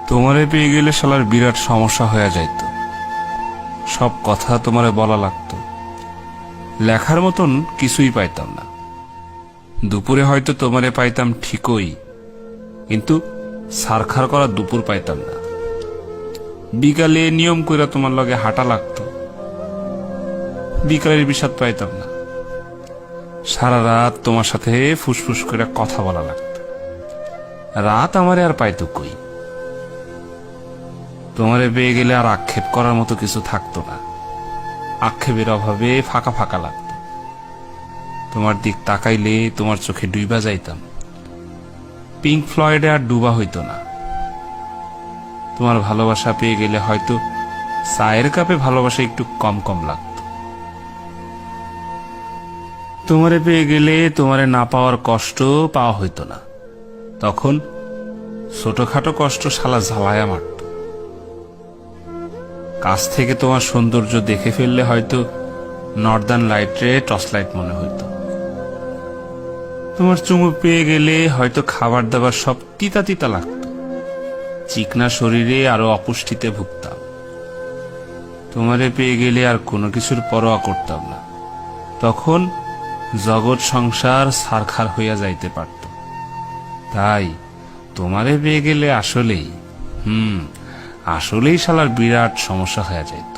তোমারে পেয়ে গেলে শালার বিরাট সমস্যা হয়ে যাইত। সব কথা তোমারে বলা লাগতো, লেখার মতন কিছুই পাইতাম না। দুপুরে হয়তো তোমারে পাইতাম ঠিকই, কিন্তু সারখার করা দুপুর পাইতাম না। বিকালে নিয়ম কইরা তোমার লগে হাঁটা লাগতো, বিকালের বিষাদ পাইতাম না। সারা রাত তোমার সাথে ফুসফুস করে কথা বলা লাগতো, রাত আমারে আর পাইতো কই। তোমারে পেয়ে গেলে আর আক্ষেপ করার মতো কিছু থাকতো না, আক্ষেপের অভাবে ফাঁকা ফাঁকা লাগতো। তোমার দিক তাকাইলে তোমার চোখে ডুইবা যাইতাম, পিঙ্ক ফ্লয়েডে আর ডুবা হইতো না। তোমার ভালোবাসা পেয়ে গেলে হয়তো চায়ের কাপে ভালোবাসা একটু কম কম লাগতো। তোমারে পেয়ে গেলে তোমারে না পাওয়ার কষ্ট পাওয়া হইতো না, তখন ছোটখাটো কষ্ট শালা ঝালায়া মারত। কাছ থেকে তোমার সৌন্দর্য দেখে ফেললে হয়তো নর্দার্ন লাইটে টর্চ লাইট মনে হইতো। তোমার চুমু পেয়ে গেলে হয়তো খাবার দাবার সব তিতা তিতা লাগতো, চিকনা শরীরে আরো অপুষ্টিতে ভুগতাম। তোমারে পেয়ে গেলে আর কোনো কিছুর পরোয়া করতাম না, তখন জগৎ সংসার সারখার হইয়া যাইতে পারত। তাই তোমারে পেয়ে গেলে আসলেই আসলেই শালার বিরাট সমস্যা হয়ে যাইত।